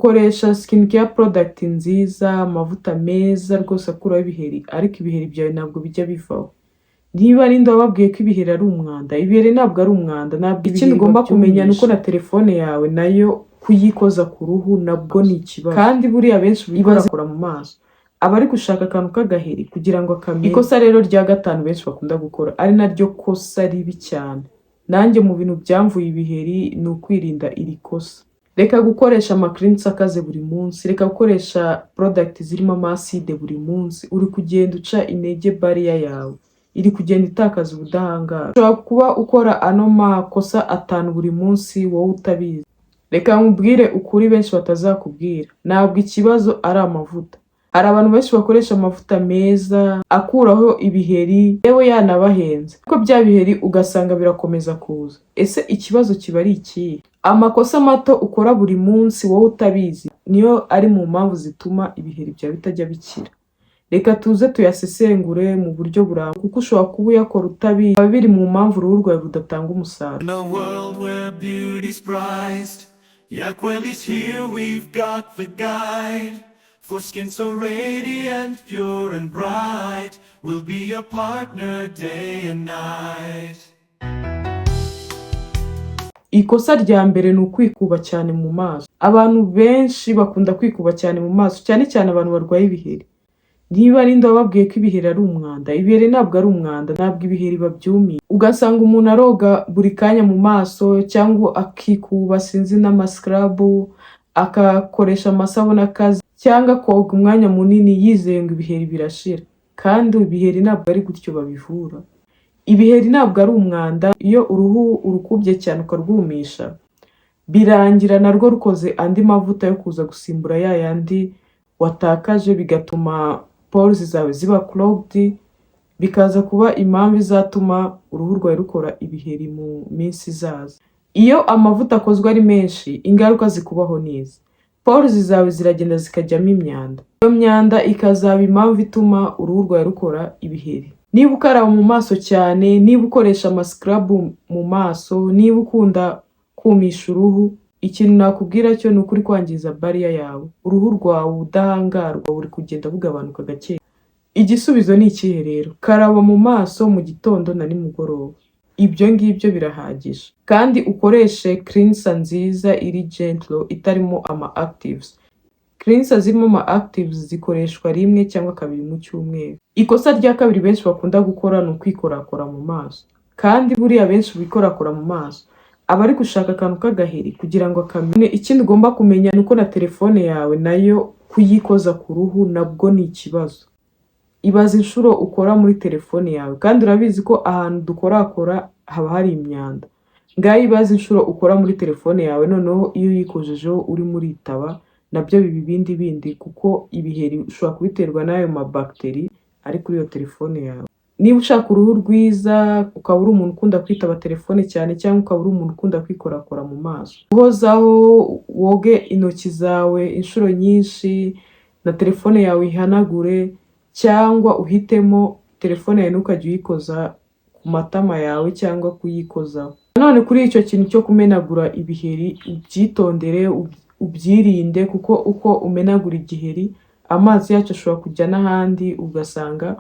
ukoresha skincare product nziza, amavuta meza rwose akuraho ibiheri, ariko ibiheri byawe ntabwo bijya bivaho. Niba ari nde wababwiye ko ibiheri ari umwanda? Ibiheri ntabwo ari umwanda, ntabwo. Ikindi ugomba kumenya ni uko na telefone yawe nayo kuyikoza ku ruhu nabwo ni ikibazo, kandi buriya benshi bikora mu maso aba ari gushaka akantu k'agaheri kugira ngo akamere. Ikosa rero rya gatanu benshi bakunda gukora, ari naryo kosa ribi cyane, nanjye mu bintu byamvuye ibiheri, ni ukwirinda iri kosa. Reka gukoresha amakrinsi akaze buri munsi, reka gukoresha product zirimo amaside buri munsi, uri kugenda uca intege barrier yawe, iri kugenda itakaza ubudahangarwa. Ushobora kuba ukora ano makosa 5 buri munsi wowe utabizi. Reka nkubwire ukuri benshi batazakubwira, ntabwo ikibazo ari amavuta. Hari abantu benshi bakoresha amavuta meza akuraho ibiheri, yewe yanabahenze, kuko bya biheri ugasanga birakomeza kuza. Ese ikibazo kiba ari iki? Amakosa mato ukora buri munsi wowe utabizi niyo ari mu mpamvu zituma ibiheri byawe bitajya bikira. Reka tuze tuyasesengure mu buryo burambye, kuko ushobora kuba uyakora utabizi, biba biri mu mpamvu uruhu rwawe rudatanga umusaruro. For skin so radiant, pure and bright, we'll be your partner day and night. Ikosa rya mbere ni ukwikuba cyane mu maso. Abantu benshi bakunda kwikuba cyane mu maso, cyane cyane abantu barwaye ibiheri. Niba ari nde wababwiye ko ibiheri ari umwanda? Ibiheri ntabwo ari umwanda, ntabwo ibiheri babyumiye. Ugasanga umuntu aroga buri kanya mu maso, cyangwa akikuba sinzi n'amascrub, akakoresha amasabune akaze, cyangwa koga umwanya munini yizeye ngo ibiheri birashira, kandi ibiheri ntabwo ari gutyo babivura. Ibiheri ntabwo ari umwanda. Iyo uruhu urukubye cyane ukarwumisha, birangira narwo rukoze andi mavuta yo kuza gusimbura ya yandi watakaje, bigatuma pores zawe ziba clogged, bikaza kuba impamvu izatuma uruhu rwawe rukora ibiheri mu minsi izaza. Iyo amavuta akozwe ari menshi, ingaruka zikubaho neza. Pores zawe ziragenda zikajyamo imyanda, iyo myanda ikazaba impamvu ituma uruhu rwawe rukora ibiheri. Niba ukaraba mu maso cyane, niba ukoresha amascrub mu maso, niba ukunda kumisha uruhu, ikintu nakubwira cyo ni ukuri kwangiza barrier yawe. Uruhu rwawe ubudahangarwa buri kugenda bugabanuka gake. Igisubizo ni ikihe rero? Karaba mu maso mu gitondo na nimugoroba, ibyo ngibyo birahagije. Kandi ukoreshe cleanser nziza iri gentle, itarimo ama actives. Cleanser zirimo ama actives zikoreshwa rimwe cyangwa 2 mu cyumweru. Ikosa rya kabiri benshi bakunda gukora ni ukwikorakora mu maso, kandi buriya benshi bikorakora mu maso aba ari gushaka akantu k'agaheri kugira ngo akamere. Ikindi ugomba kumenya ni uko na telefone yawe nayo kuyikoza ku ruhu nabwo ni ikibazo. Ibaza inshuro ukora muri telefone yawe, kandi urabizi ko ahantu dukorakora haba hari imyanda. Ngaho ibaza inshuro ukora muri telefone yawe, noneho iyo uyikojejeho uri muri itaba, nabyo biba bindi, kuko ibiheri ushobora kubiterwa n'ayo mabacteri ari kuri iyo telefone yawe. Niba ushaka uruhu rwiza, ukaba uri umuntu ukunda kwitaba telefone cyane, cyangwa ukaba uri umuntu ukunda kwikorakora mu maso, uhozaho woge intoki zawe inshuro nyinshi, na telefone yawe ihanagure, cyangwa uhitemo telefone yawe ntukajye uyikoza ku matama yawe cyangwa kuyikozaho. None kuri icyo kintu cyo kumenagura ibiheri, ubyitondere, ubyirinde, kuko uko umenagura igiheri, amazi yacyo ashobora kujya n'ahandi, ugasanga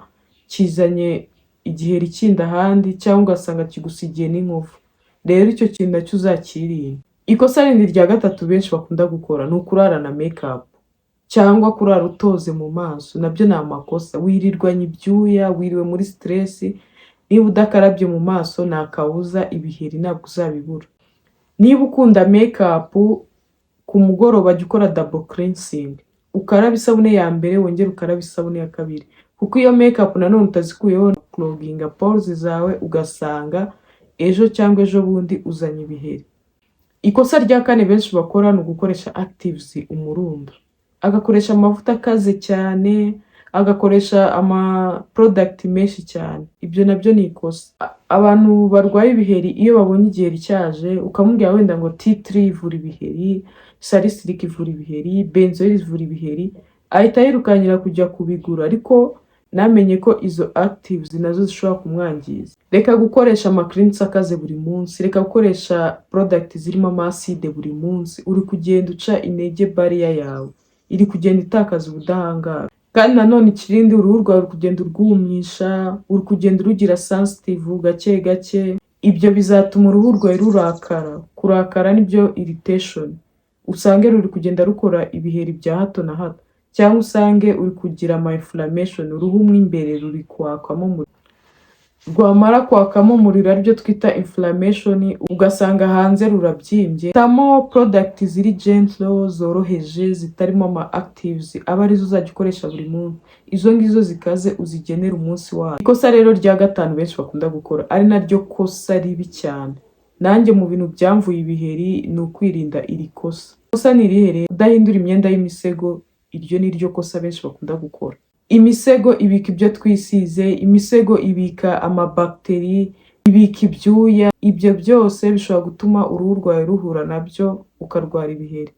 kizanye igiheri kindi ahandi, cyangwa ugasanga kigusigiye n'inkovu. Rero icyo kintu nacyo uzakirinda. Ikosa rindi rya gatatu benshi bakunda gukora ni ukurarana makeup, cyangwa kurara utoze mu maso. Nabyo ni amakosa. Wirirwanye ibyuya, wiriwe muri stress, niba udakarabye mu maso nta kabuza ibiheri ntabwo uzabibura. Niba ukunda makeup, ku mugoroba jya ukora double cleansing, ukaraba isabune ya mbere wongera ukaraba isabune ya kabiri, kuko iyo makeup nanone utazikuyeho clogging pores zawe, ugasanga ejo cyangwa ejo bundi uzanye ibiheri. Ikosa rya kane benshi bakora ni ugukoresha actives umurundo, agakoresha amavuta akaze cyane, agakoresha ama product menshi cyane. Ibyo nabyo ni ikosa. Abantu barwaye ibiheri iyo babonye igiheri cyaje, ukamubwira wenda ngo tea tree ivura ibiheri, salicylic ivura ibiheri, benzoyl ivura ibiheri, ahita yirukanyira kujya kubigura. Ariko namenye ko izo actives nazo zishobora kumwangiza. Reka gukoresha amacreams akaze buri munsi, reka gukoresha product zirimo amaside buri munsi, uri kugenda uca intege barrier yawe, iri kugenda itakaza ubudahangarwa. Kandi nanone ikirindi, uruhu rwawe uri kugenda urwumisha, uri kugenda urugira sensitive gake gake, ibyo bizatuma uruhu rwawe rurakara. Kurakara nibyo irritation, usange ruri kugenda rukora ibiheri bya hato na hato, cyangwa usange uri kugira ama inflammation, uruhu mo imbere ruri kwakamo umuriro. Rwamara kwakamo umuriro aribyo twita inflammation, ugasanga hanze rurabyimbye. Hitamo product ziri gentle, zoroheje, zitarimo ama actives, aba arizo uzajya ukoresha buri munsi. Izo ngizo zikaze uzigenera umunsi wawe. Ikosa rero rya gatanu benshi bakunda gukora, ari naryo kosa ribi cyane, nanjye mu bintu byamvuye ibiheri, ni ukwirinda iri kosa. Kosa ni irihe rero? Udahindura imyenda y'imisego, iryo ni ryo kosa benshi bakunda gukora. Imisego ibika ibyo twisize, imisego ibika amabacteri, ibika ibyuya, ibyo byose bishobora gutuma uruhu rwawe ruhura nabyo ukarwara ibiheri.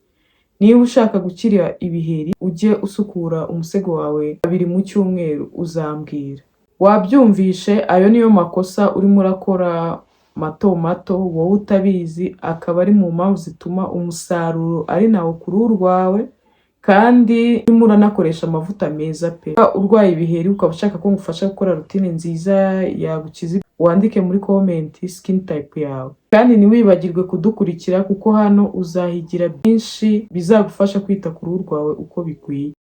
Niba ushaka gukira ibiheri, ujye usukura umusego wawe 2 mu cyumweru, uzambwira. Wabyumvishe, ayo niyo makosa urimo urakora mato mato, wowe utabizi, akaba ari mu mpamvu zituma umusaruro ari nawo ku ruhu rwawe, kandi urimo uranakoresha amavuta meza pe. Urwaye ibiheri ukaba ushaka ko ngufasha gukora routine nziza yagukiza, wandike muri comment skin type yawe. Kandi ntiwibagirwe kudukurikira, kuko hano uzahigira byinshi bizagufasha kwita ku ruhu rwawe uko bikwiye.